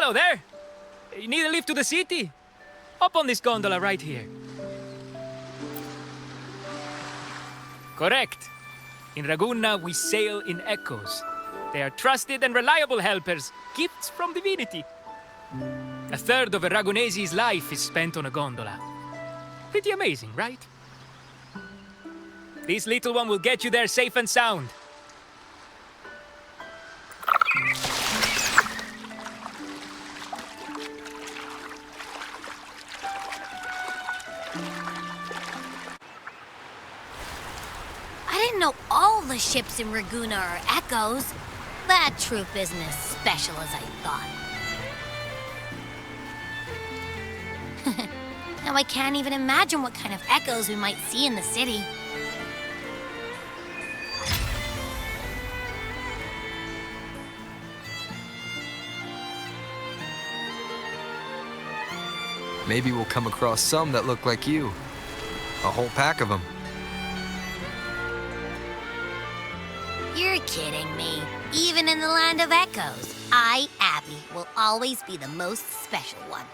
Hello there! You need a lift to the city? Hop on this gondola right here. Correct. In Ragunna, we sail in echoes. They are trusted and reliable helpers, gifts from divinity. A third of a Ragunese's life is spent on a gondola. Pretty amazing, right? This little one will get you there safe and sound. I didn't know all the ships in Ragunna are echoes. That troop isn't as special as I thought. Now I can't even imagine what kind of echoes we might see in the city. Maybe we'll come across some that look like you. A whole pack of them. You're kidding me. Even in the land of echoes, I, Abby, will always be the most special one.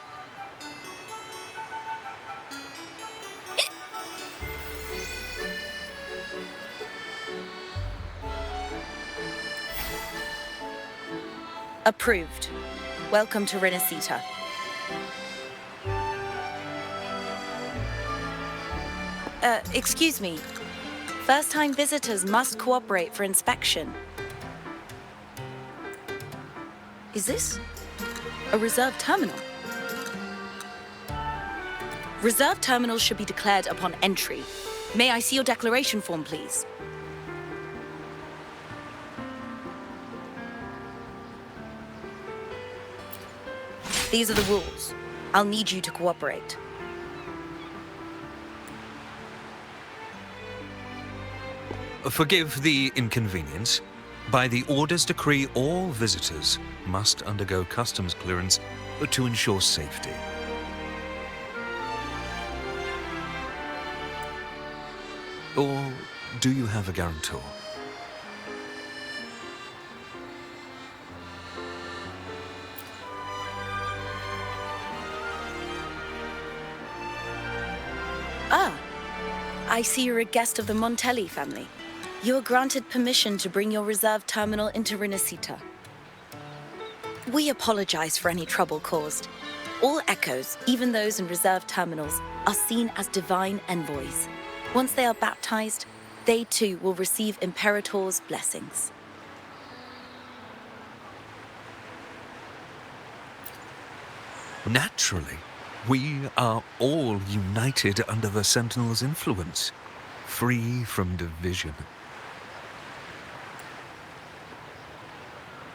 Approved. Welcome to Rinascita. Excuse me. First-time visitors must cooperate for inspection. Is this a reserved terminal? Reserved terminals should be declared upon entry. May I see your declaration form, please? These are the rules. I'll need you to cooperate. Forgive the inconvenience. By the Order's decree, all visitors must undergo customs clearance to ensure safety. Or do you have a guarantor? Ah, I see you're a guest of the Montelli family. You are granted permission to bring your reserved terminal into Rinascita. We apologize for any trouble caused. All echoes, even those in reserved terminals, are seen as divine envoys. Once they are baptized, they too will receive Imperator's blessings. Naturally, we are all united under the Sentinel's influence, free from division.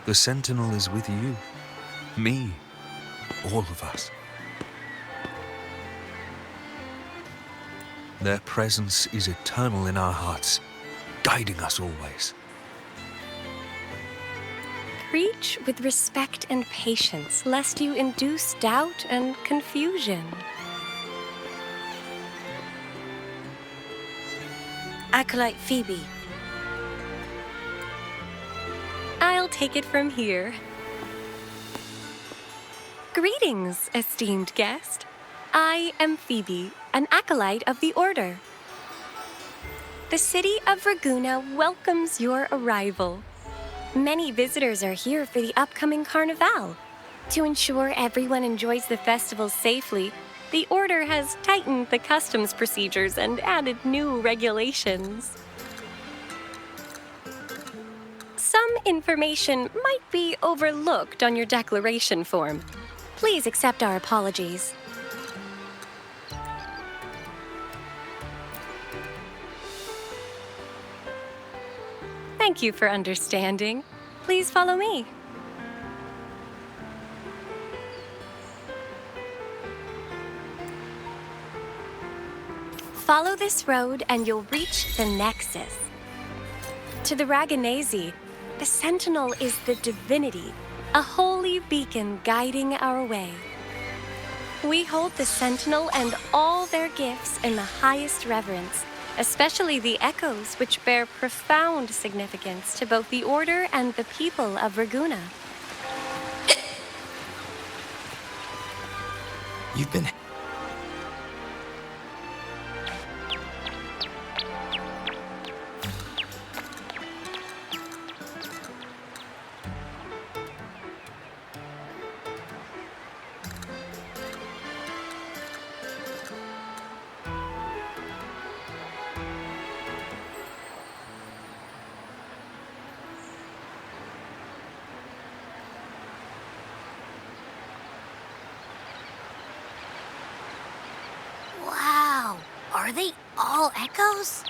The Sentinel is with you, me, all of us. Their presence is eternal in our hearts, guiding us always. Preach with respect and patience, lest you induce doubt and confusion. Acolyte Phoebe. I'll take it from here. Greetings, esteemed guest. I am Phoebe, an acolyte of the Order. The city of Ragunna welcomes your arrival. Many visitors are here for the upcoming Carnival. To ensure everyone enjoys the festival safely, the Order has tightened the customs procedures and added new regulations. Some information might be overlooked on your declaration form. Please accept our apologies. Thank you for understanding. Please follow me. Follow this road and you'll reach the Nexus. To the Ragunese, the Sentinel is the divinity, a holy beacon guiding our way. We hold the Sentinel and all their gifts in the highest reverence, especially the echoes, which bear profound significance to both the Order and the people of Ragunna. You've been... Wow, are they all echoes?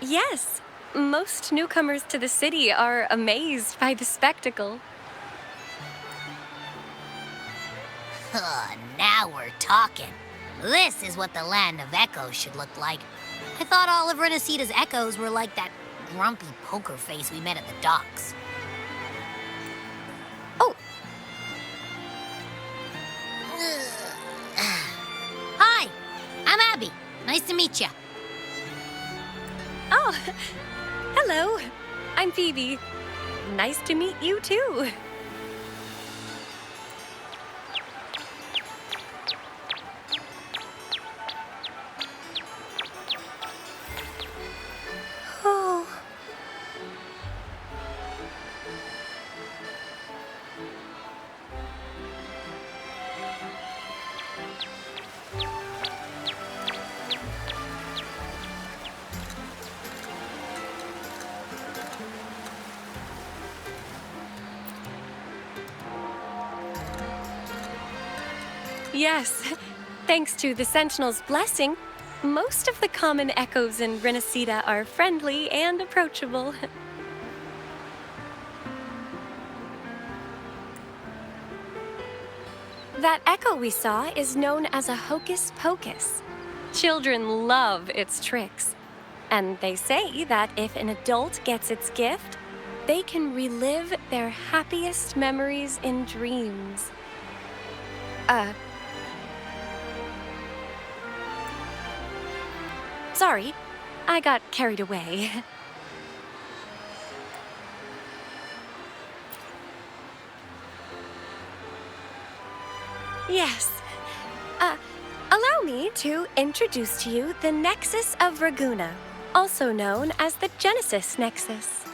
Yes, most newcomers to the city are amazed by the spectacle. Now we're talking. This is what the land of echoes should look like. I thought all of Rinascita's echoes were like that grumpy poker face we met at the docks. Oh, Hi, I'm Abby. Nice to meet you. oh, hello. I'm Phoebe. Nice to meet you too. Oh. Yes, thanks to the Sentinel's blessing, most of the common echoes in Rinascita are friendly and approachable. That echo we saw is known as a hocus pocus. Children love its tricks. And they say that if an adult gets its gift, they can relive their happiest memories in dreams. Sorry, I got carried away. Yes. Allow me to introduce to you the Nexus of Raguna, also known as the Genesis Nexus.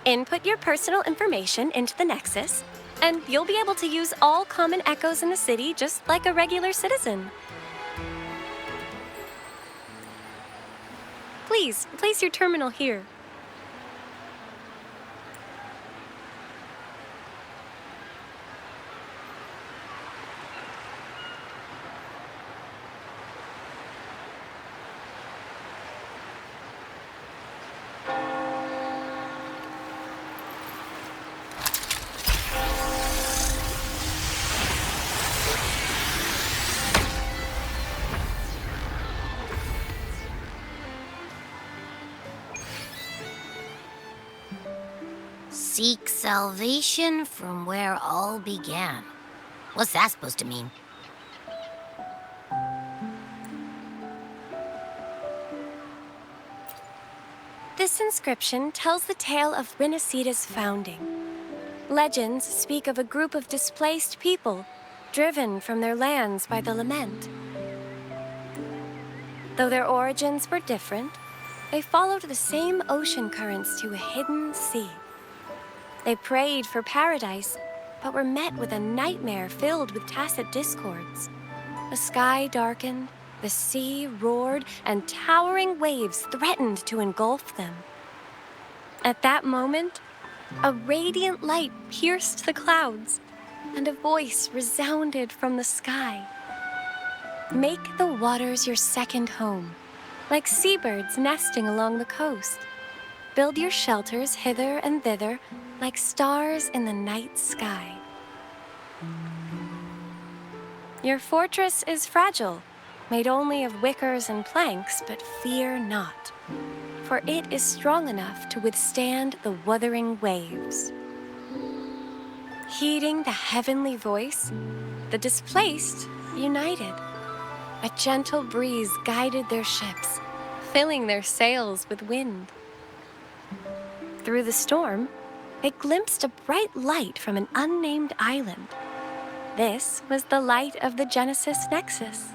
Input your personal information into the Nexus, and you'll be able to use all common echoes in the city just like a regular citizen. Please, place your terminal here. Seek salvation from where all began. What's that supposed to mean? This inscription tells the tale of Rinascita's founding. Legends speak of a group of displaced people, driven from their lands by the lament. Though their origins were different, they followed the same ocean currents to a hidden sea. They prayed for paradise, but were met with a nightmare filled with tacit discords. The sky darkened, the sea roared, and towering waves threatened to engulf them. At that moment, a radiant light pierced the clouds, and a voice resounded from the sky. Make the waters your second home, like seabirds nesting along the coast. Build your shelters hither and thither, like stars in the night sky. Your fortress is fragile, made only of wickers and planks, but fear not, for it is strong enough to withstand the wuthering waves. Heeding the heavenly voice, the displaced united. A gentle breeze guided their ships, filling their sails with wind. Through the storm, it glimpsed a bright light from an unnamed island. This was the light of the Genesis Nexus.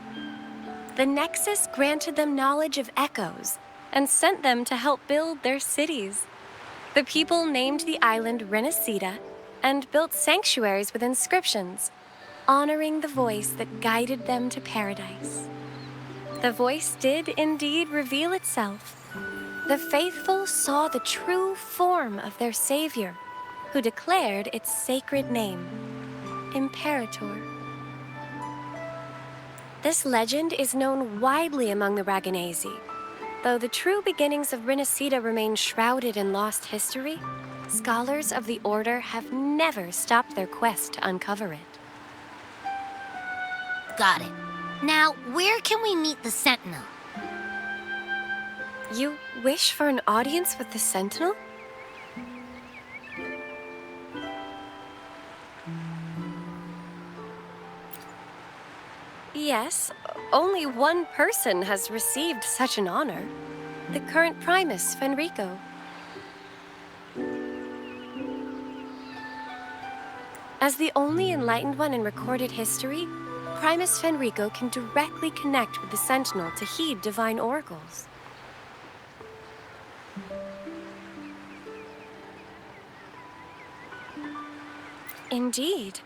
The Nexus granted them knowledge of echoes and sent them to help build their cities. The people named the island Rinascita and built sanctuaries with inscriptions, honoring the voice that guided them to paradise. The voice did indeed reveal itself. The faithful saw the true form of their savior, who declared its sacred name, Imperator. This legend is known widely among the Raganesi. Though the true beginnings of Rinascita remain shrouded in lost history, scholars of the Order have never stopped their quest to uncover it. Got it. Now, where can we meet the Sentinel? You wish for an audience with the Sentinel? Yes, only one person has received such an honor. The current Primus, Fenrico. As the only enlightened one in recorded history, Primus Fenrico can directly connect with the Sentinel to heed divine oracles. Indeed.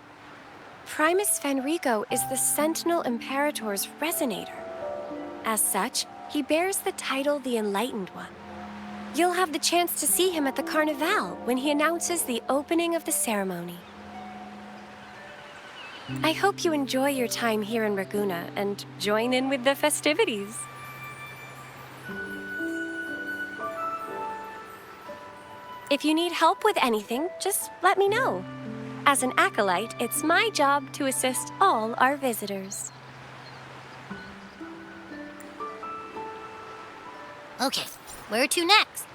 Primus Fenrico is the Sentinel Imperator's resonator. As such, he bears the title the Enlightened One. You'll have the chance to see him at the Carnival when he announces the opening of the ceremony. I hope you enjoy your time here in Raguna and join in with the festivities. If you need help with anything, just let me know. As an acolyte, it's my job to assist all our visitors. Okay, where to next?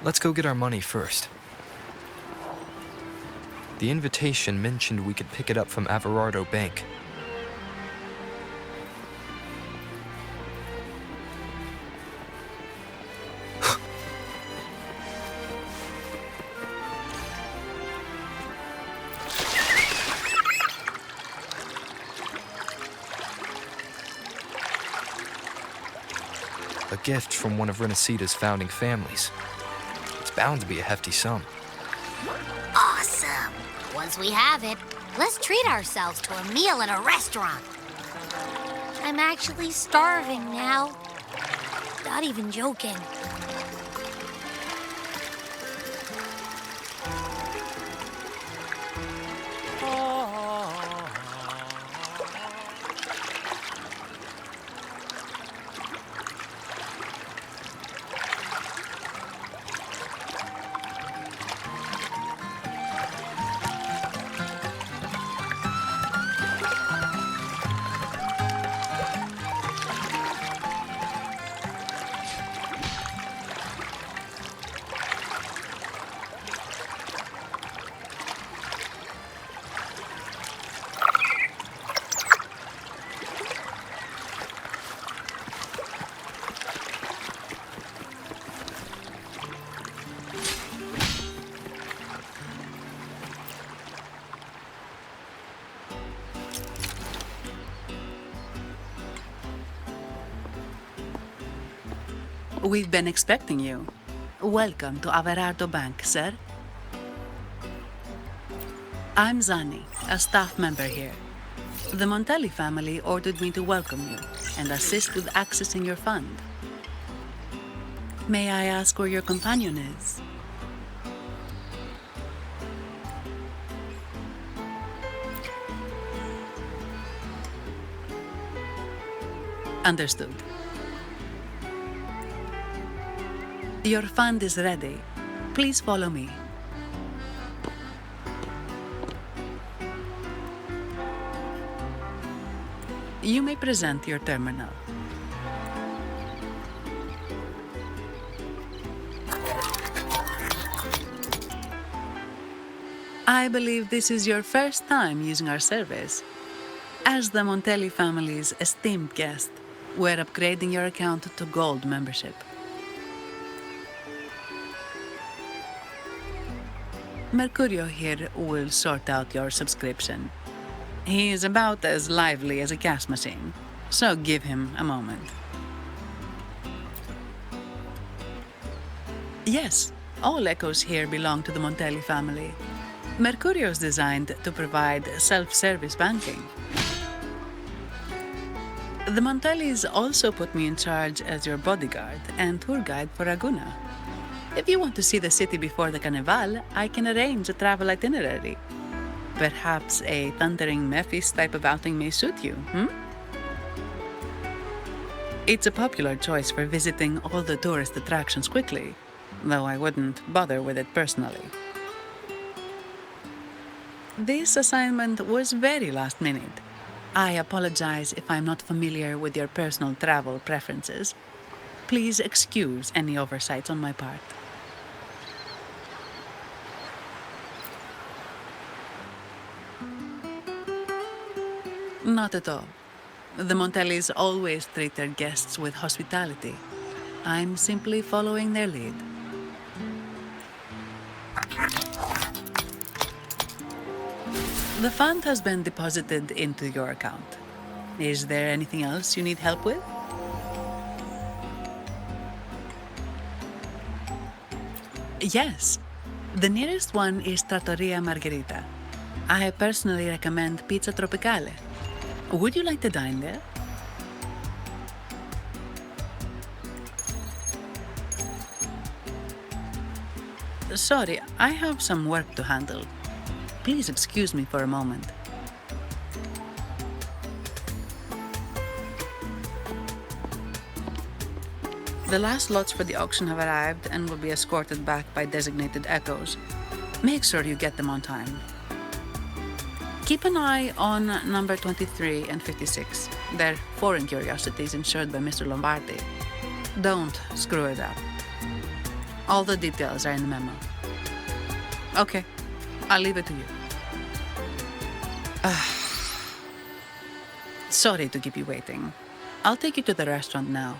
Let's go get our money first. The invitation mentioned we could pick it up from Averardo Bank. A gift from one of Rinascita's founding families. It's bound to be a hefty sum. Awesome. Once we have it, let's treat ourselves to a meal at a restaurant. I'm actually starving now. Not even joking. We've been expecting you. Welcome to Averardo Bank, sir. I'm Zani, a staff member here. The Montelli family ordered me to welcome you and assist with accessing your fund. May I ask where your companion is? Understood. Your fund is ready. Please follow me. You may present your terminal. I believe this is your first time using our service. As the Montelli family's esteemed guest, we're upgrading your account to Gold membership. Mercurio here will sort out your subscription. He is about as lively as a cash machine, so give him a moment. Yes, all echoes here belong to the Montelli family. Mercurio is designed to provide self-service banking. The Montellis also put me in charge as your bodyguard and tour guide for Ragusa. If you want to see the city before the Carnival, I can arrange a travel itinerary. Perhaps a thundering Memphis type of outing may suit you, It's a popular choice for visiting all the tourist attractions quickly, though I wouldn't bother with it personally. This assignment was very last minute. I apologize if I'm not familiar with your personal travel preferences. Please excuse any oversights on my part. Not at all. The Montellis always treat their guests with hospitality. I'm simply following their lead. The fund has been deposited into your account. Is there anything else you need help with? Yes. The nearest one is Trattoria Margherita. I personally recommend Pizza Tropicale. Would you like to dine there? Sorry, I have some work to handle. Please excuse me for a moment. The last lots for the auction have arrived and will be escorted back by designated echoes. Make sure you get them on time. Keep an eye on number 23 and 56. They're foreign curiosities insured by Mr. Lombardi. Don't screw it up. All the details are in the memo. Okay, I'll leave it to you. Sorry to keep you waiting. I'll take you to the restaurant now.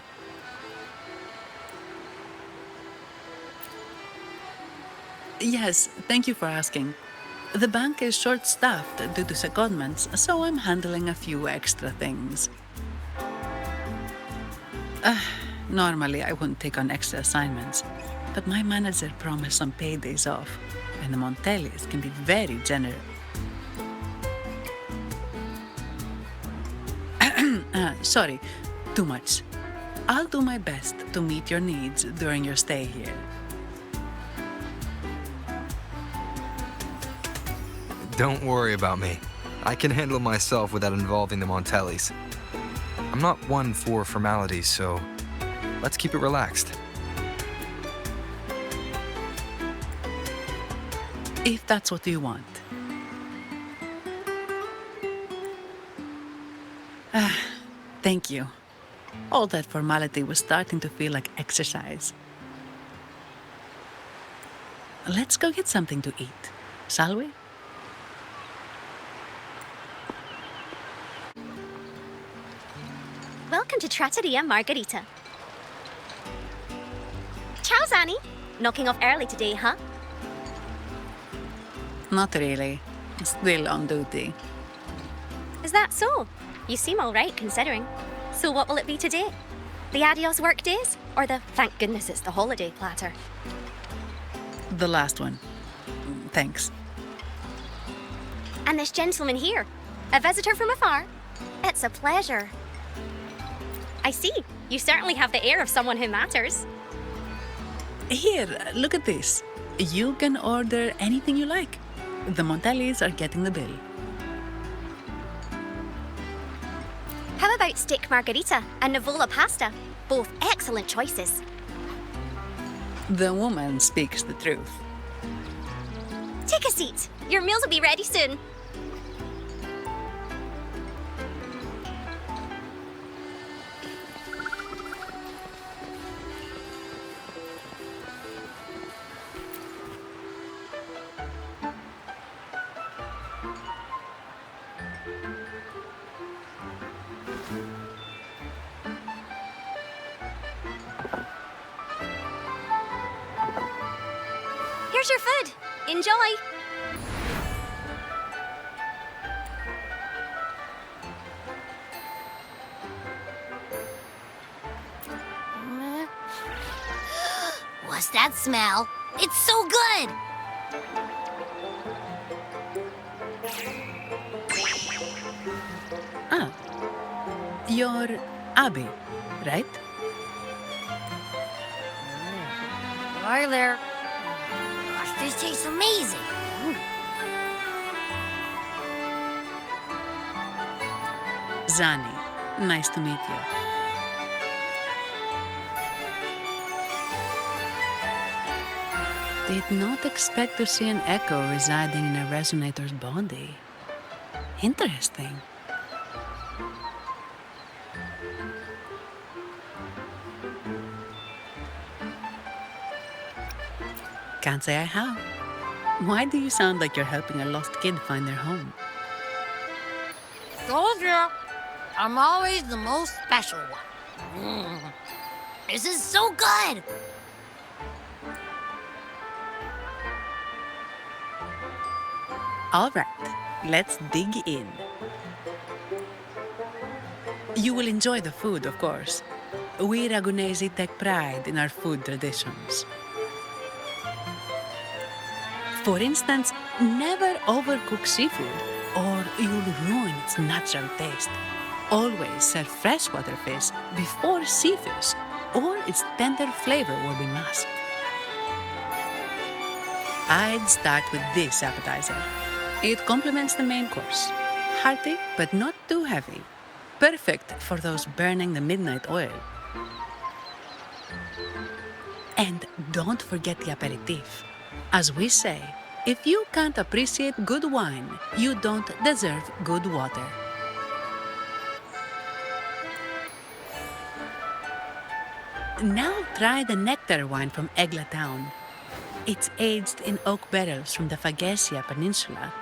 Yes, thank you for asking. The bank is short-staffed due to secondments, so I'm handling a few extra things. Normally, I wouldn't take on extra assignments, but my manager promised some paydays off, and the Montellis can be very generous. Sorry, too much. I'll do my best to meet your needs during your stay here. Don't worry about me. I can handle myself without involving the Montellis. I'm not one for formalities, so let's keep it relaxed. If that's what you want. Thank you. All that formality was starting to feel like exercise. Let's go get something to eat, shall we? Welcome to Trattoria Margherita. Ciao, Zanni. Knocking off early today, huh? Not really. Still on duty. Is that so? You seem all right, considering. So what will it be today? The adios work days? Or the thank goodness it's the holiday platter? The last one. Thanks. And this gentleman here, a visitor from afar? It's a pleasure. I see. You certainly have the air of someone who matters. Here, look at this. You can order anything you like. The Montellis are getting the bill. How about steak margherita and Nivola pasta? Both excellent choices. The woman speaks the truth. Take a seat. Your meals will be ready soon. Here's your food. Enjoy! What's that smell? It's so good! Ah, you're Abby, right? Hi there. Gosh, this tastes amazing. Zani, nice to meet you. Did not expect to see an echo residing in a resonator's body. Interesting. Can't say I have. Why do you sound like you're helping a lost kid find their home? Told you. I'm always the most special one. This is so good. All right, let's dig in. You will enjoy the food, of course. We Ragunesi take pride in our food traditions. For instance, never overcook seafood or you'll ruin its natural taste. Always serve freshwater fish before seafish or its tender flavor will be masked. I'd start with this appetizer. It complements the main course. Hearty, but not too heavy. Perfect for those burning the midnight oil. And don't forget the aperitif. As we say, if you can't appreciate good wine, you don't deserve good water. Now try the nectar wine from Egla Town. It's aged in oak barrels from the Fagesia Peninsula,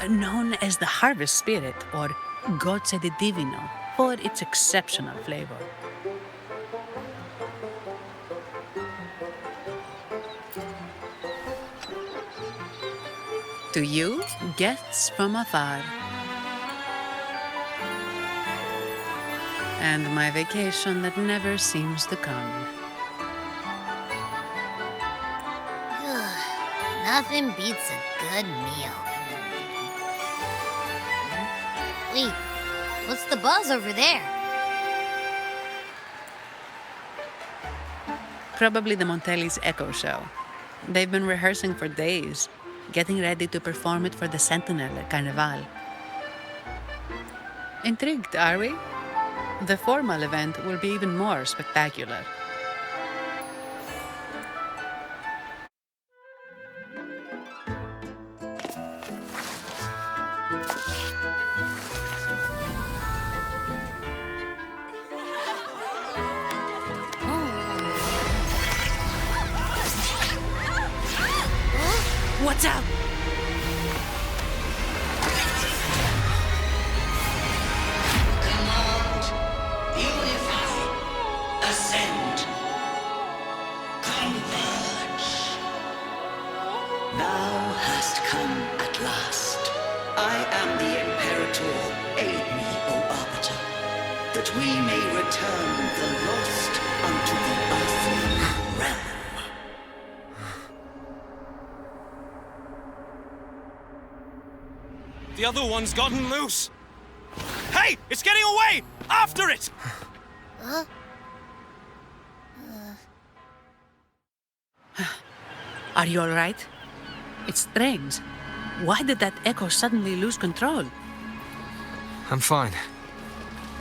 known as the Harvest Spirit or Gozze di Divino for its exceptional flavor. To you, guests from afar. And my vacation that never seems to come. Nothing beats a good meal. Wait, what's the buzz over there? Probably the Montelli's Echo Show. They've been rehearsing for days, getting ready to perform it for the Sentinel at Carnival. Intrigued, are we? The formal event will be even more spectacular. Watch out! Command, unify, ascend, converge. Thou hast come at last. I am the Imperator. Aid me, O Arbiter, that we may return the lost unto the earthly realm. The other one's gotten loose. Hey! It's getting away! After it! Huh? Are you all right? It's strange. Why did that echo suddenly lose control? I'm fine.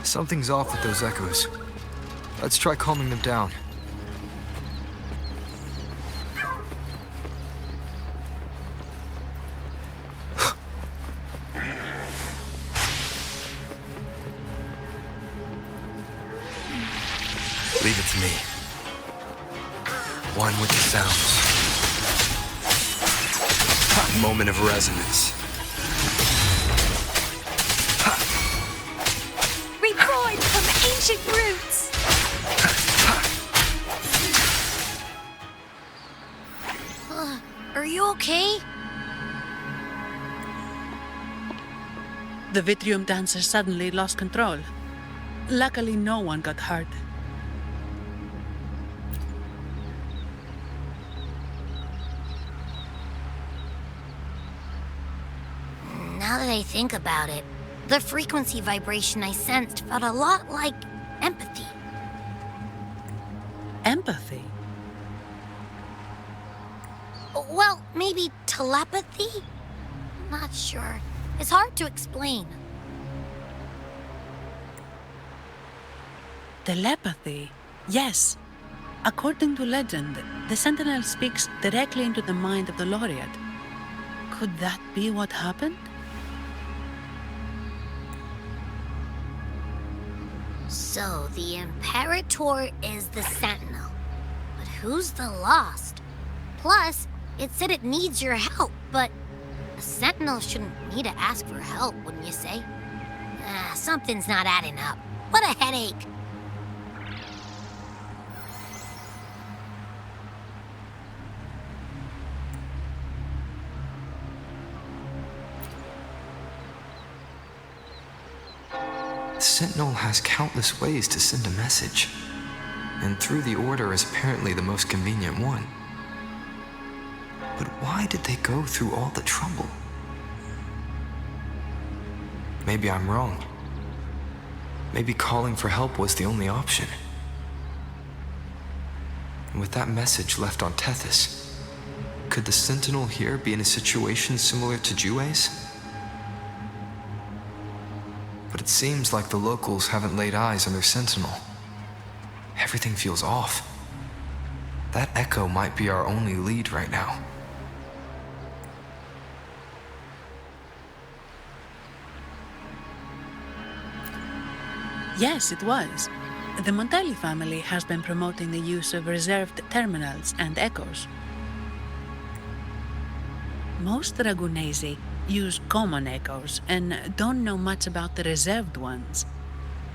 Something's off with those echoes. Let's try calming them down. Leave it to me. One with the sounds. Moment of resonance. Reborn from ancient roots! Are you okay? The Vitrium dancer suddenly lost control. Luckily, no one got hurt. Now that I think about it, the frequency vibration I sensed felt a lot like empathy. Empathy? Well, maybe telepathy? Not sure. It's hard to explain. Telepathy? Yes. According to legend, the Sentinel speaks directly into the mind of the laureate. Could that be what happened? So, the Imperator is the Sentinel. But who's the Lost? Plus, it said it needs your help, but a Sentinel shouldn't need to ask for help, wouldn't you say? Something's not adding up. What a headache! The Sentinel has countless ways to send a message, and through the Order is apparently the most convenient one. But why did they go through all the trouble? Maybe I'm wrong. Maybe calling for help was the only option. And with that message left on Tethys, could the Sentinel here be in a situation similar to Jue's? But it seems like the locals haven't laid eyes on their Sentinel. Everything feels off. That echo might be our only lead right now. Yes, it was. The Montelli family has been promoting the use of reserved terminals and echoes. Most Ragunesi use common echoes and don't know much about the reserved ones.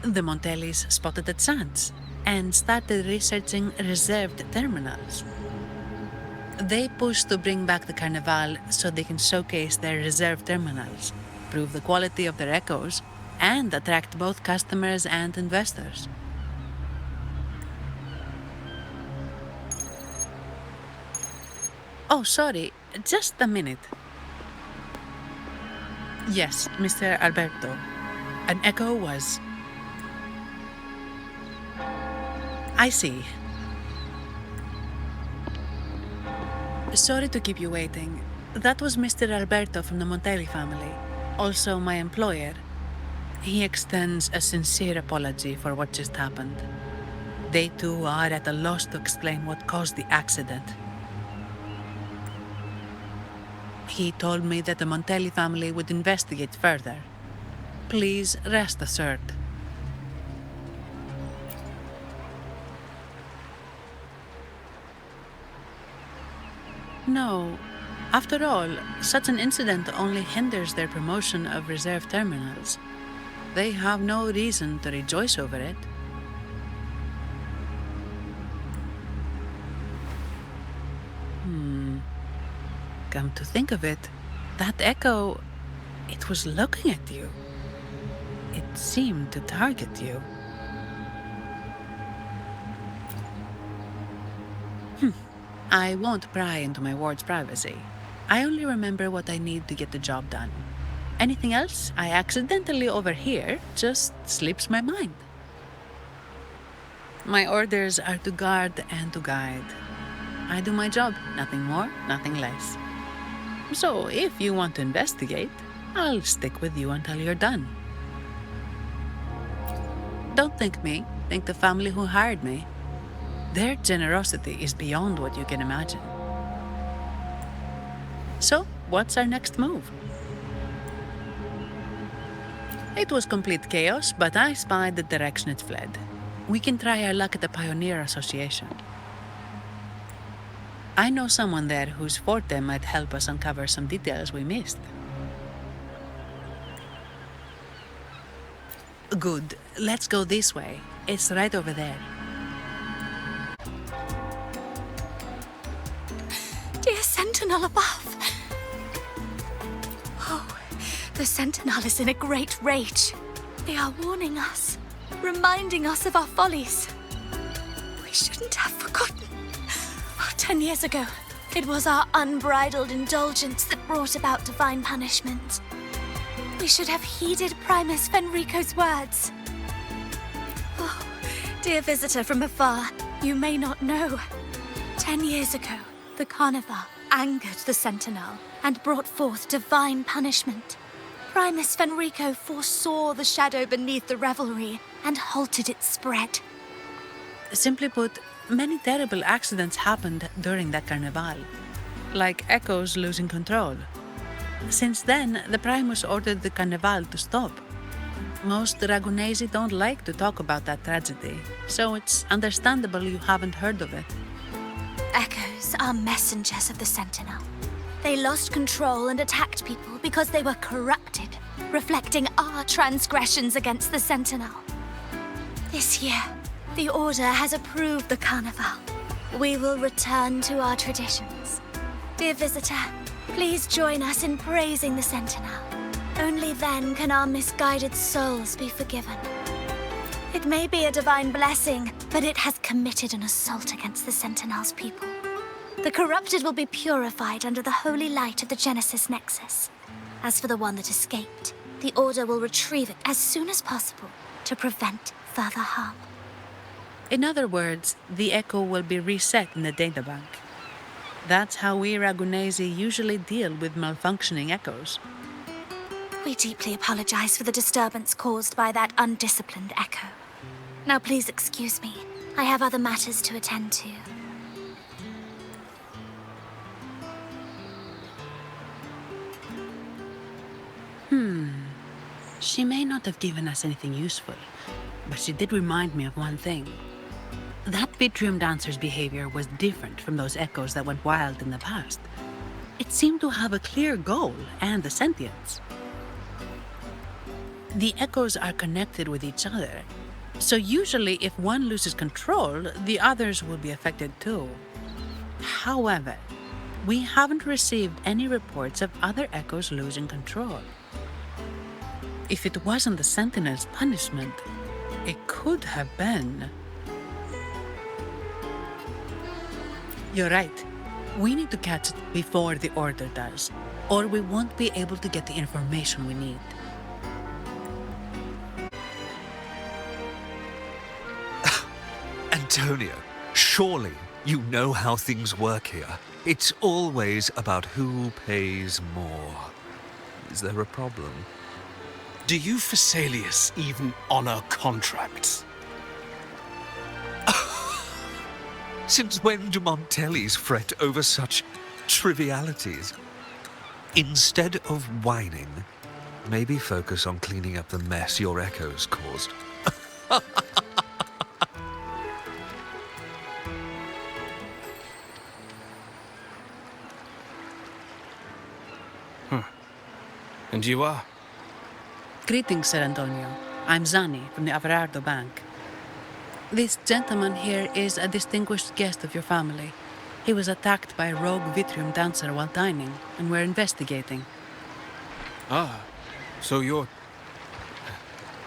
The Montellis spotted a chance and started researching reserved terminals. They pushed to bring back the Carnival so they can showcase their reserved terminals, prove the quality of their echoes, and attract both customers and investors. Oh, sorry, just a minute. Yes, Mr. Alberto. An echo was... I see. Sorry to keep you waiting. That was Mr. Alberto from the Montelli family, also my employer. He extends a sincere apology for what just happened. They too are at a loss to explain what caused the accident. He told me that the Montelli family would investigate further. Please rest assured. No. After all, such an incident only hinders their promotion of reserve terminals. They have no reason to rejoice over it. Come to think of it, that echo, it was looking at you. It seemed to target you. I won't pry into my ward's privacy. I only remember what I need to get the job done. Anything else I accidentally overhear just slips my mind. My orders are to guard and to guide. I do my job, nothing more, nothing less. So if you want to investigate, I'll stick with you until you're done. Don't think me, think the family who hired me. Their generosity is beyond what you can imagine. So, what's our next move? It was complete chaos, but I spied the direction it fled. We can try our luck at the Pioneer Association. I know someone there whose forte might help us uncover some details we missed. Good. Let's go this way. It's right over there. Dear Sentinel above. Oh, The Sentinel is in a great rage. They are warning us, reminding us of our follies. We shouldn't have forgotten. 10 years ago, it was our unbridled indulgence that brought about divine punishment. We should have heeded Primus Fenrico's words. Oh, dear visitor from afar, you may not know. 10 years ago, the Carnival angered the Sentinel and brought forth divine punishment. Primus Fenrico foresaw the shadow beneath the revelry and halted its spread. Simply put, many terrible accidents happened during that Carnival, like Echoes losing control. Since then, the Primus ordered the Carnival to stop. Most Ragunesi don't like to talk about that tragedy, so it's understandable you haven't heard of it. Echoes are messengers of the Sentinel. They lost control and attacked people because they were corrupted, reflecting our transgressions against the Sentinel. This year, the Order has approved the Carnival. We will return to our traditions. Dear visitor, please join us in praising the Sentinel. Only then can our misguided souls be forgiven. It may be a divine blessing, but it has committed an assault against the Sentinel's people. The corrupted will be purified under the holy light of the Genesis Nexus. As for the one that escaped, the Order will retrieve it as soon as possible to prevent further harm. In other words, the Echo will be reset in the databank. That's how we Ragunesi usually deal with malfunctioning Echoes. We deeply apologize for the disturbance caused by that undisciplined Echo. Now please excuse me. I have other matters to attend to. She may not have given us anything useful, but she did remind me of one thing. That Vitrium dancer's behavior was different from those Echoes that went wild in the past. It seemed to have a clear goal and the sentience. The Echoes are connected with each other, so usually if one loses control, the others will be affected too. However, we haven't received any reports of other Echoes losing control. If it wasn't the Sentinel's punishment, it could have been... You're right. We need to catch it before the Order does, or we won't be able to get the information we need. Antonio, surely you know how things work here. It's always about who pays more. Is there a problem? Do you Phasaelius even honor contracts? Since when do Montellis fret over such trivialities? Instead of whining, maybe focus on cleaning up the mess your Echoes caused. And you are? Greetings, Sir Antonio. I'm Zani from the Averardo Bank. This gentleman here is a distinguished guest of your family. He was attacked by a rogue Vitrium dancer while dining, and we're investigating. Ah, so you're...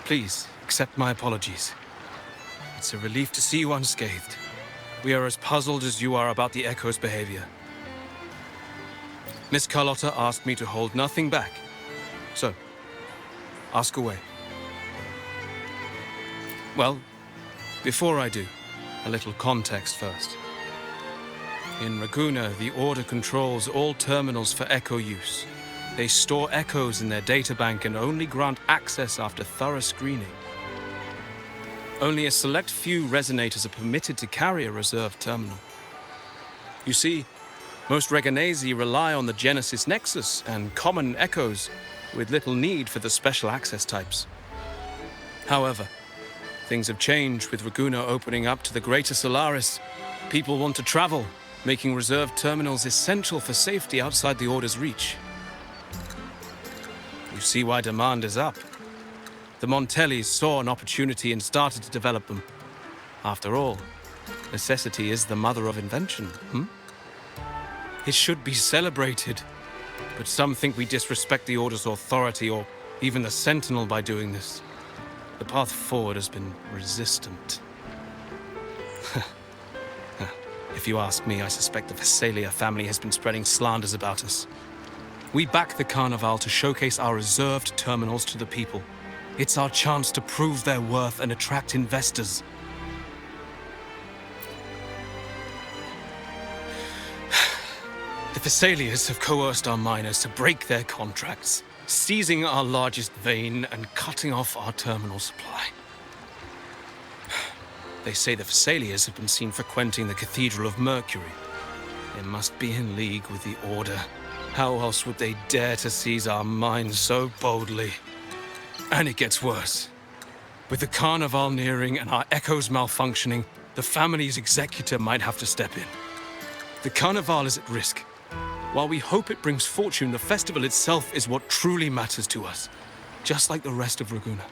Please, accept my apologies. It's a relief to see you unscathed. We are as puzzled as you are about the Echo's behavior. Miss Carlotta asked me to hold nothing back. So, ask away. Well, before I do, a little context first. In Raguna, the Order controls all terminals for Echo use. They store Echoes in their databank and only grant access after thorough screening. Only a select few resonators are permitted to carry a reserved terminal. You see, most Reganesi rely on the Genesis Nexus and common Echoes, with little need for the special access types. However, things have changed with Raguna opening up to the greater Solaris. People want to travel, making reserved terminals essential for safety outside the Order's reach. You see why demand is up. The Montellis saw an opportunity and started to develop them. After all, necessity is the mother of invention, It should be celebrated. But some think we disrespect the Order's authority or even the Sentinel by doing this. The path forward has been resistant. If you ask me, I suspect the Phasalia family has been spreading slanders about us. We back the Carnival to showcase our reserved terminals to the people. It's our chance to prove their worth and attract investors. The Phasalias have coerced our miners to break their contracts, seizing our largest vein and cutting off our terminal supply. They say the Phasalias have been seen frequenting the Cathedral of Mercury. They must be in league with the Order. How else would they dare to seize our mines so boldly? And it gets worse. With the Carnival nearing and our echoes malfunctioning, the family's executor might have to step in. The Carnival is at risk. While we hope it brings fortune, the festival itself is what truly matters to us, just like the rest of Ragunna.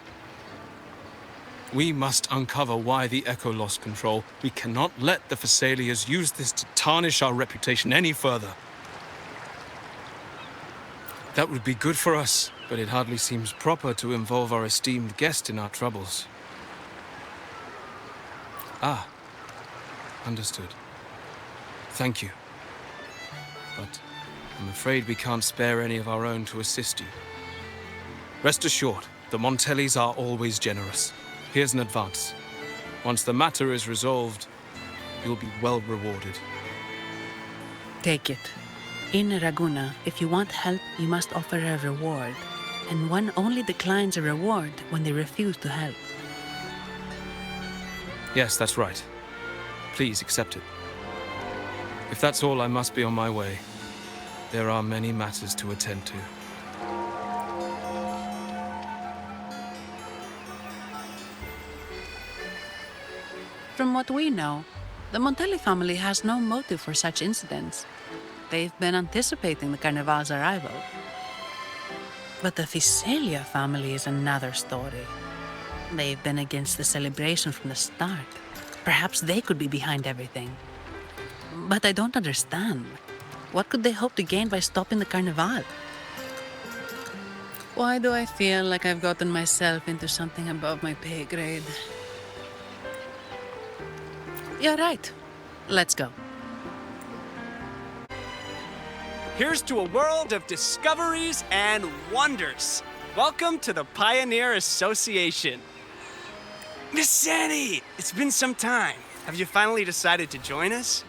We must uncover why the Echo lost control. We cannot let the Phasalias use this to tarnish our reputation any further. That would be good for us, but it hardly seems proper to involve our esteemed guest in our troubles. Ah, understood. Thank you. But I'm afraid we can't spare any of our own to assist you. Rest assured, the Montellis are always generous. Here's an advance. Once the matter is resolved, you'll be well rewarded. Take it. In Ragunna, if you want help, you must offer a reward. And one only declines a reward when they refuse to help. Yes, that's right. Please accept it. If that's all, I must be on my way. There are many matters to attend to. From what we know, the Montelli family has no motive for such incidents. They've been anticipating the Carnival's arrival. But the Phasalia family is another story. They've been against the celebration from the start. Perhaps they could be behind everything. But I don't understand. What could they hope to gain by stopping the Carnival? Why do I feel like I've gotten myself into something above my pay grade? You're right. Let's go. Here's to a world of discoveries and wonders. Welcome to the Pioneer Association. Miss Sandy, it's been some time. Have you finally decided to join us?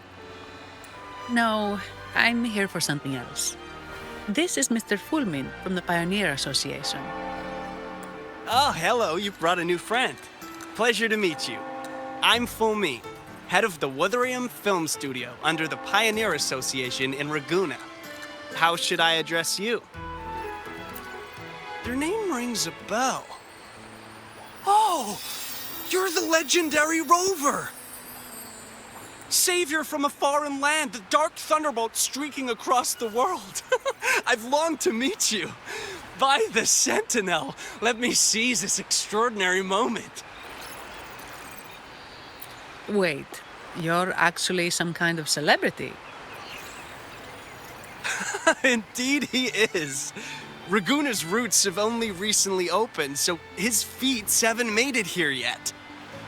No, I'm here for something else. This is Mr. Fulmin from the Pioneer Association. Oh, hello, you brought a new friend. Pleasure to meet you. I'm Fulmin, head of the Wuthering Film Studio under the Pioneer Association in Ragunna. How should I address you? Your name rings a bell. Oh, you're the legendary Rover! Savior from a foreign land, the dark thunderbolt streaking across the world. I've longed to meet you. By the Sentinel, let me seize this extraordinary moment. Wait, you're actually some kind of celebrity. Indeed he is. Ragunna's roots have only recently opened, so his feats haven't made it here yet.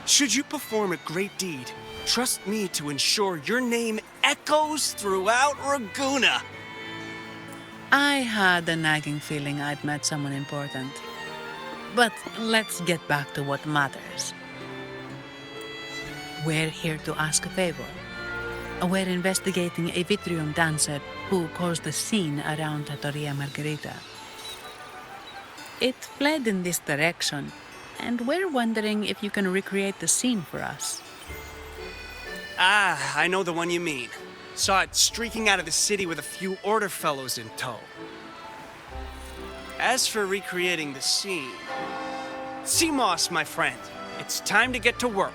Should you perform a great deed, trust me to ensure your name echoes throughout Ragunna. I had a nagging feeling I'd met someone important. But let's get back to what matters. We're here to ask a favor. We're investigating a Vitrium dancer who caused a scene around Trattoria Margherita. It fled in this direction, and we're wondering if you can recreate the scene for us. Ah, I know the one you mean. Saw it streaking out of the city with a few Order fellows in tow. As for recreating the scene... Seamoss, my friend, it's time to get to work.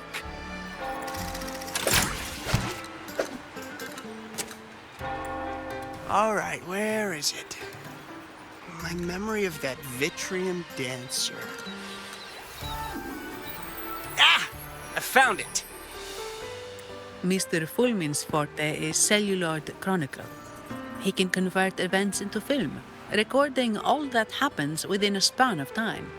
All right, where is it? My memory of that Vitrium dancer. Ah! I found it! Mr. Fulmin's forte is celluloid chronicle. He can convert events into film, recording all that happens within a span of time.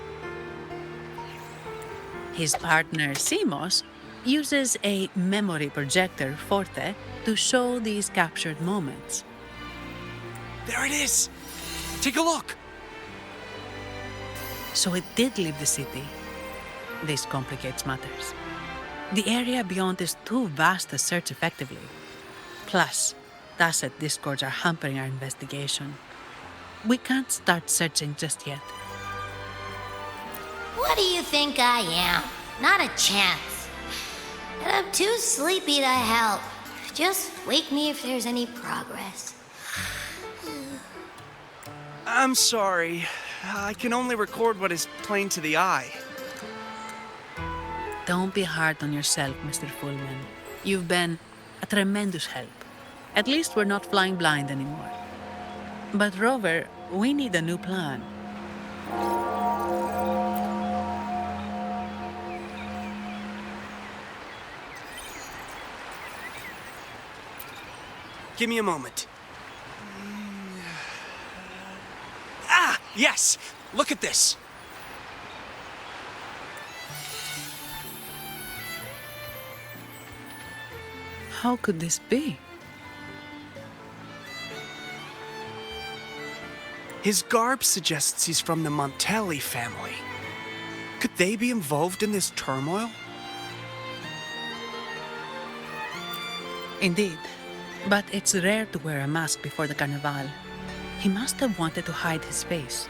His partner, Simos, uses a memory projector, Forte, to show these captured moments. There it is! Take a look! So it did leave the city. This complicates matters. The area beyond is too vast to search effectively. Plus, Tacet discords are hampering our investigation. We can't start searching just yet. What do you think I am? Not a chance. And I'm too sleepy to help. Just wake me if there's any progress. I'm sorry. I can only record what is plain to the eye. Don't be hard on yourself, Mr. Fullman. You've been a tremendous help. At least we're not flying blind anymore. But Rover, we need a new plan. Give me a moment. Ah! Yes! Look at this! How could this be? His garb suggests he's from the Montelli family. Could they be involved in this turmoil? Indeed. But it's rare to wear a mask before the Carnival. He must have wanted to hide his face.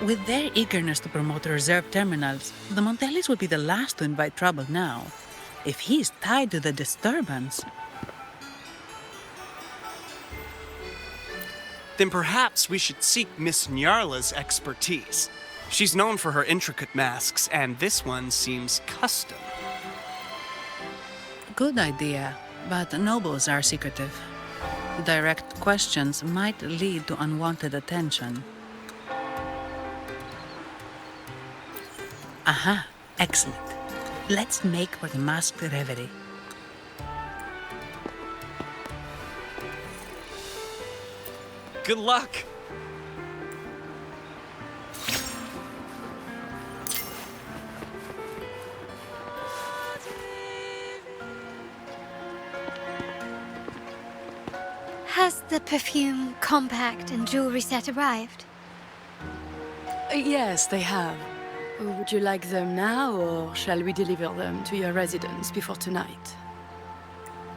With their eagerness to promote reserve terminals, the Montellis would be the last to invite trouble now. If he's tied to the disturbance... Then perhaps we should seek Miss Nyarla's expertise. She's known for her intricate masks, and this one seems custom. Good idea, but nobles are secretive. Direct questions might lead to unwanted attention. Aha, excellent. Let's make for the masked reverie. Good luck! Has the perfume, compact, and jewelry set arrived? Yes, they have. Would you like them now, or shall we deliver them to your residence before tonight?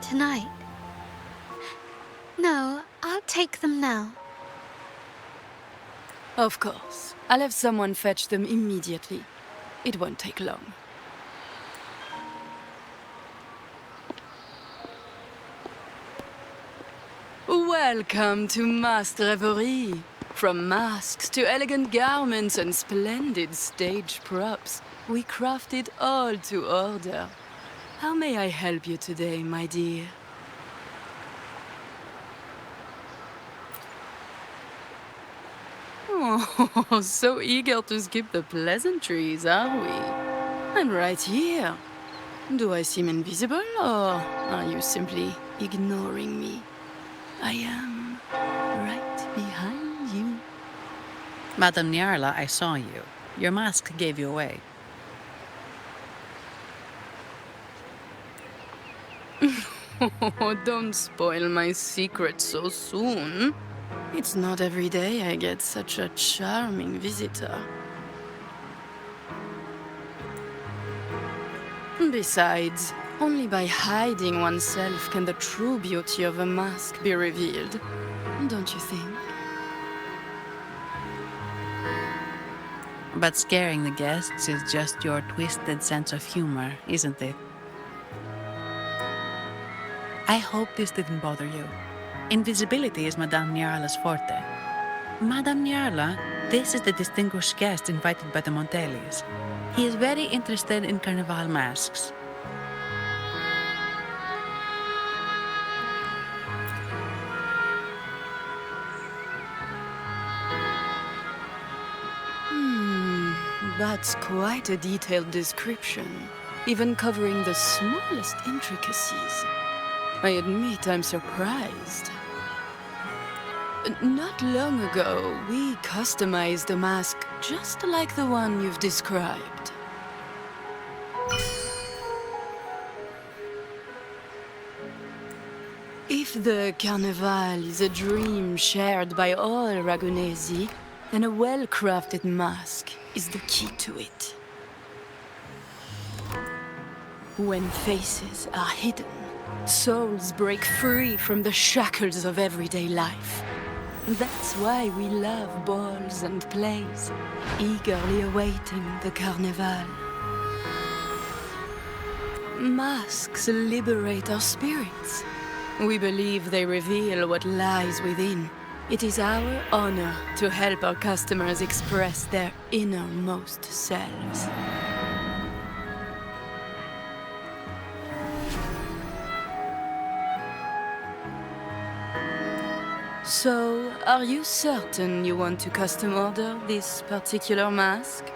Tonight? No, I'll take them now. Of course. I'll have someone fetch them immediately. It won't take long. Welcome to Masked Reverie. From masks to elegant garments and splendid stage props, we crafted all to order. How may I help you today, my dear? Oh, so eager to skip the pleasantries, are we? I'm right here. Do I seem invisible, or are you simply ignoring me? I am right behind you. Madame Nyarla, I saw you. Your mask gave you away. Oh, don't spoil my secret so soon. It's not every day I get such a charming visitor. Besides, only by hiding oneself can the true beauty of a mask be revealed. Don't you think? But scaring the guests is just your twisted sense of humor, isn't it? I hope this didn't bother you. Invisibility is Madame Nyarla's forte. Madame Nyarla, this is the distinguished guest invited by the Montellis. He is very interested in Carnival masks. That's quite a detailed description, even covering the smallest intricacies. I admit I'm surprised. Not long ago, we customized a mask just like the one you've described. If the Carnival is a dream shared by all Ragunesi, then a well-crafted mask is the key to it. When faces are hidden, souls break free from the shackles of everyday life. That's why we love balls and plays, eagerly awaiting the Carnival. Masks liberate our spirits. We believe they reveal what lies within. It is our honor to help our customers express their innermost selves. So, are you certain you want to custom order this particular mask?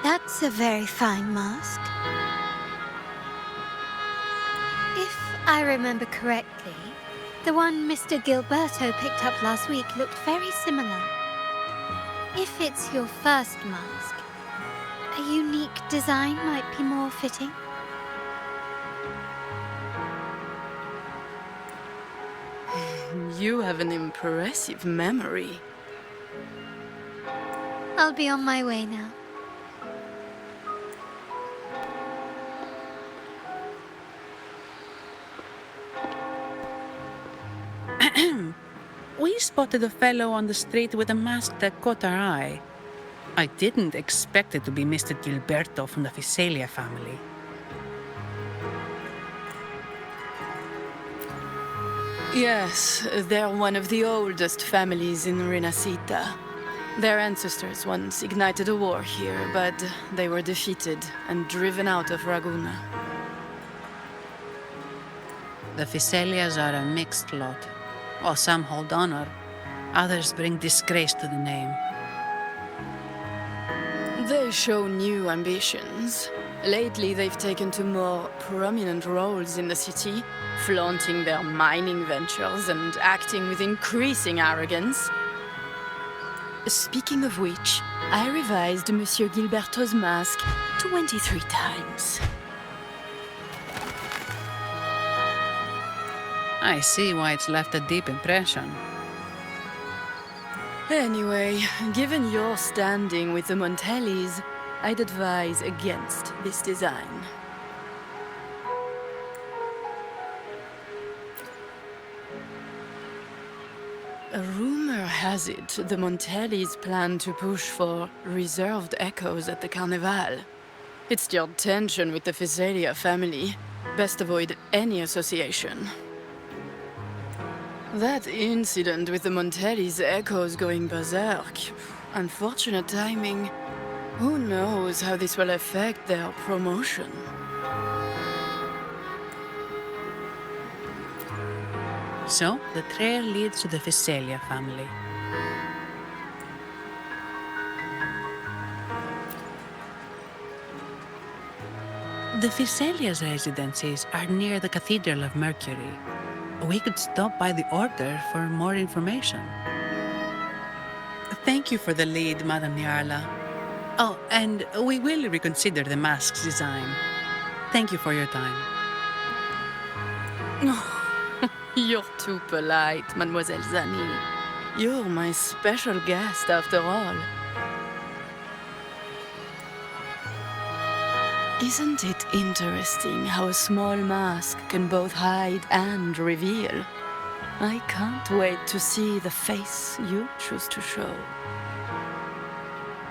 That's a very fine mask. If I remember correctly, the one Mr. Gilberto picked up last week looked very similar. If it's your first mask, a unique design might be more fitting. You have an impressive memory. I'll be on my way now. We spotted a fellow on the street with a mask that caught our eye. I didn't expect it to be Mr. Gilberto from the Fisalia family. Yes, they're one of the oldest families in Rinascita. Their ancestors once ignited a war here, but they were defeated and driven out of Raguna. The Fisalias are a mixed lot. While some hold honor, others bring disgrace to the name. They show new ambitions. Lately, they've taken to more prominent roles in the city, flaunting their mining ventures and acting with increasing arrogance. Speaking of which, I revised Monsieur Gilberto's mask 23 times. I see why it's left a deep impression. Anyway, given your standing with the Montellis, I'd advise against this design. A rumor has it the Montellis plan to push for reserved echoes at the Carnival. It's stirred tension with the Fisalia family. Best avoid any association. That incident with the Montellis' echoes going berserk. Unfortunate timing. Who knows how this will affect their promotion? So, the trail leads to the Fisalia family. The Fisalia's residencies are near the Cathedral of Mercury. We could stop by the Order for more information. Thank you for the lead, Madame Niarla. Oh, and we will reconsider the mask's design. Thank you for your time. You're too polite, Mademoiselle Zani. You're my special guest, after all. Isn't it interesting how a small mask can both hide and reveal? I can't wait to see the face you choose to show.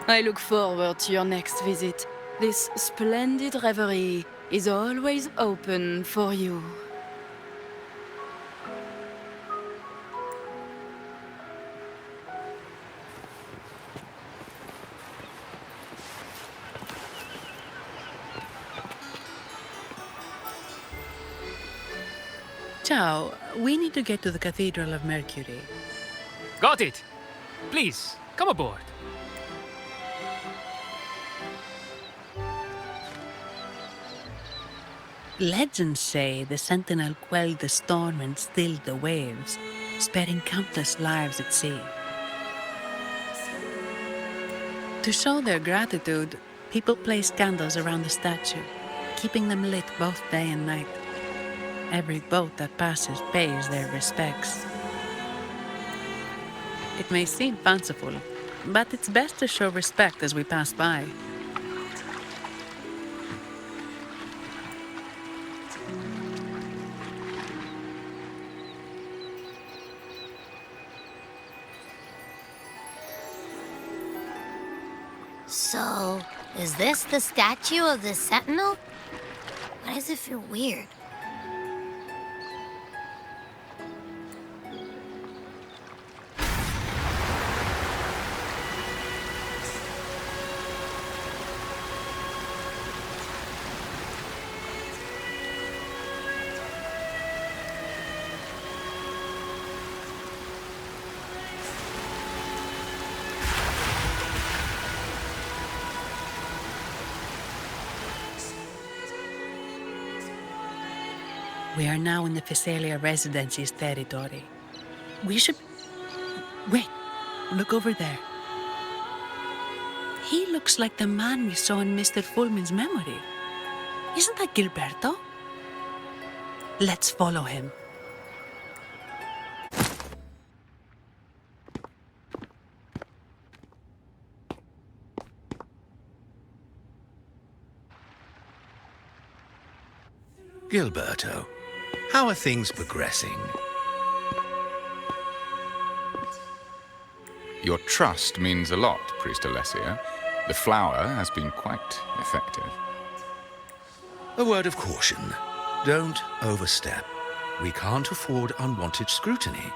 I look forward to your next visit. This splendid reverie is always open for you. Ciao, we need to get to the Cathedral of Mercury. Got it. Please, come aboard. Legends say the Sentinel quelled the storm and stilled the waves, sparing countless lives at sea. To show their gratitude, people place candles around the statue, keeping them lit both day and night. Every boat that passes pays their respects. It may seem fanciful, but it's best to show respect as we pass by. So, is this the statue of the Sentinel? Why does it feel weird? We are now in the Physalia Residency's territory. We should... Wait, look over there. He looks like the man we saw in Mr. Fullman's memory. Isn't that Gilberto? Let's follow him. Gilberto, how are things progressing? Your trust means a lot, Priest Alessio. The flower has been quite effective. A word of caution. Don't overstep. We can't afford unwanted scrutiny.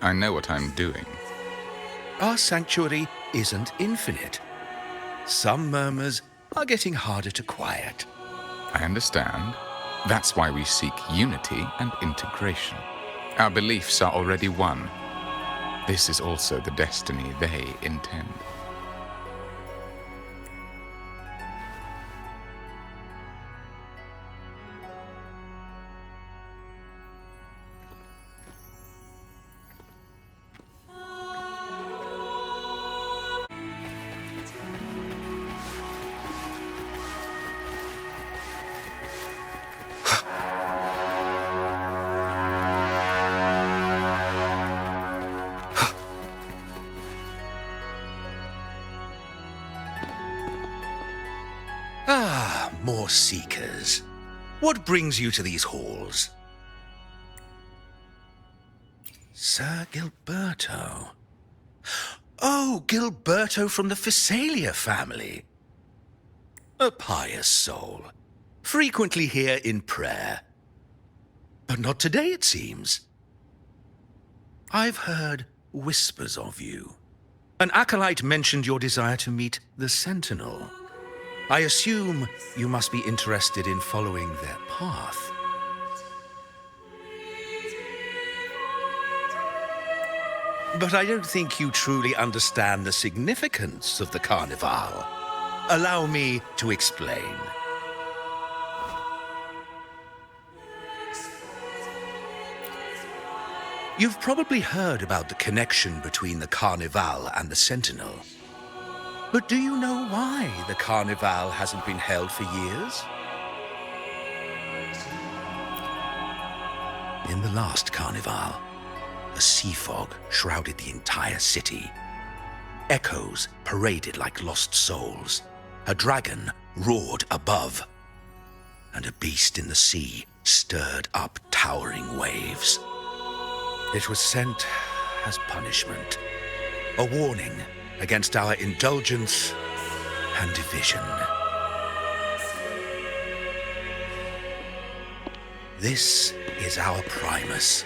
I know what I'm doing. Our sanctuary isn't infinite. Some murmurs are getting harder to quiet. I understand. That's why we seek unity and integration. Our beliefs are already one. This is also the destiny they intend. Ah, more seekers. What brings you to these halls? Sir Gilberto. Oh, Gilberto from the Physalia family. A pious soul. Frequently here in prayer. But not today, it seems. I've heard whispers of you. An acolyte mentioned your desire to meet the Sentinel. I assume you must be interested in following their path. But I don't think you truly understand the significance of the Carnival. Allow me to explain. You've probably heard about the connection between the Carnival and the Sentinel. But do you know why the Carnival hasn't been held for years? In the last Carnival, a sea fog shrouded the entire city. Echoes paraded like lost souls. A dragon roared above. And a beast in the sea stirred up towering waves. It was sent as punishment. A warning against our indulgence and division. This is our Primus,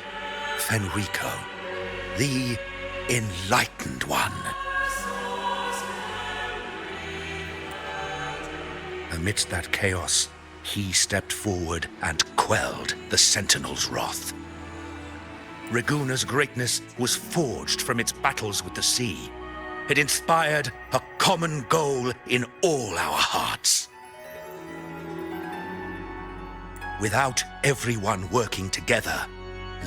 Fenrico, the Enlightened One. Amidst that chaos, he stepped forward and quelled the Sentinel's wrath. Raguna's greatness was forged from its battles with the sea. It inspired a common goal in all our hearts. Without everyone working together,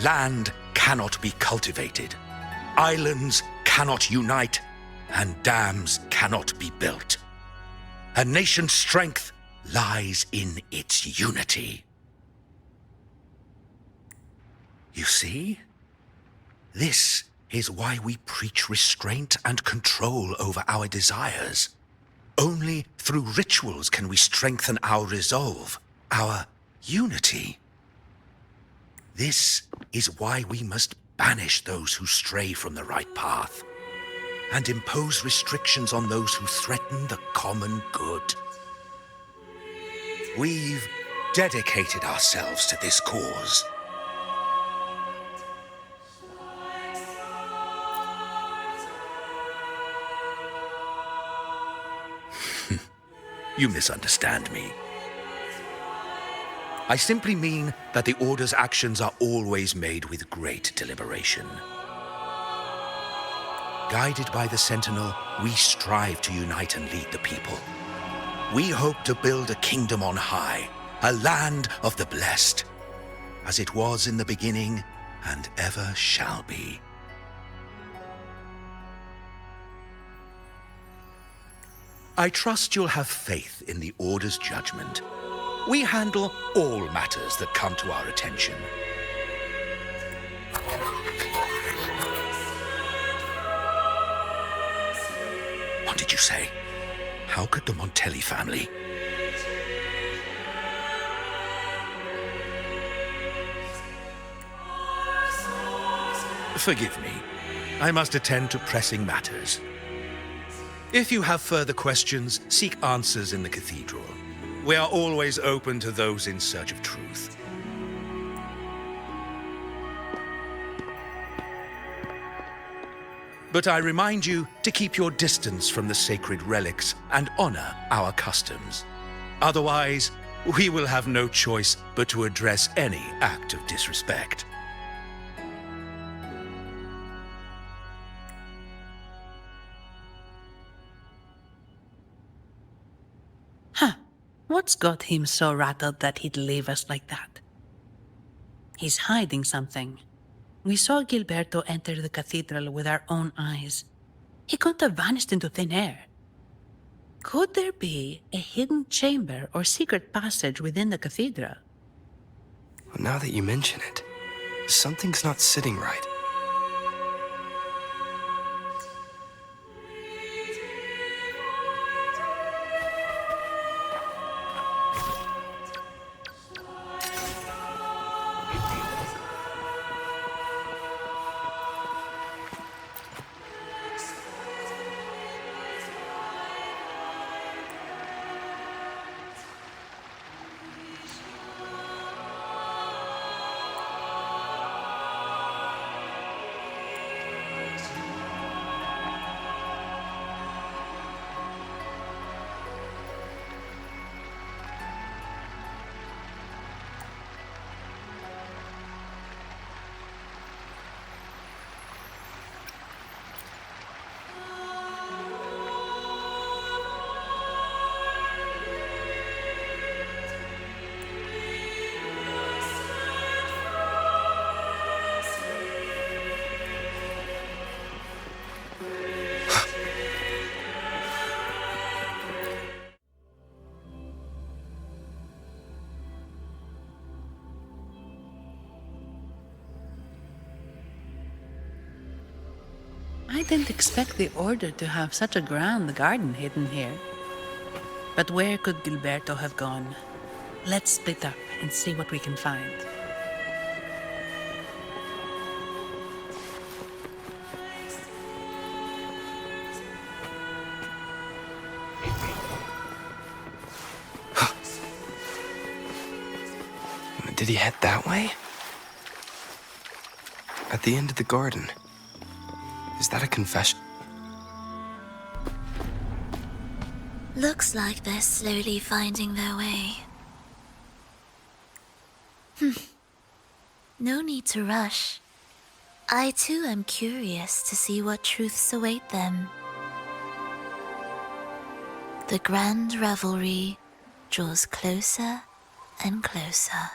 land cannot be cultivated, islands cannot unite, and dams cannot be built. A nation's strength lies in its unity. You see? This is why we preach restraint and control over our desires. Only through rituals can we strengthen our resolve, our unity. This is why we must banish those who stray from the right path and impose restrictions on those who threaten the common good. We've dedicated ourselves to this cause. You misunderstand me. I simply mean that the Order's actions are always made with great deliberation. Guided by the Sentinel, we strive to unite and lead the people. We hope to build a kingdom on high, a land of the blessed, as it was in the beginning and ever shall be. I trust you'll have faith in the Order's judgment. We handle all matters that come to our attention. What did you say? How could the Montelli family? Forgive me. I must attend to pressing matters. If you have further questions, seek answers in the cathedral. We are always open to those in search of truth. But I remind you to keep your distance from the sacred relics and honor our customs. Otherwise, we will have no choice but to address any act of disrespect. What's got him so rattled that he'd leave us like that? He's hiding something. We saw Gilberto enter the cathedral with our own eyes. He couldn't have vanished into thin air. Could there be a hidden chamber or secret passage within the cathedral? Well, now that you mention it, something's not sitting right. I didn't expect the Order to have such a grand garden hidden here. But where could Gilberto have gone? Let's split up and see what we can find. Did he head that way? At the end of the garden. Is that a confession? Looks like they're slowly finding their way. No need to rush. I too am curious to see what truths await them. The grand revelry draws closer and closer.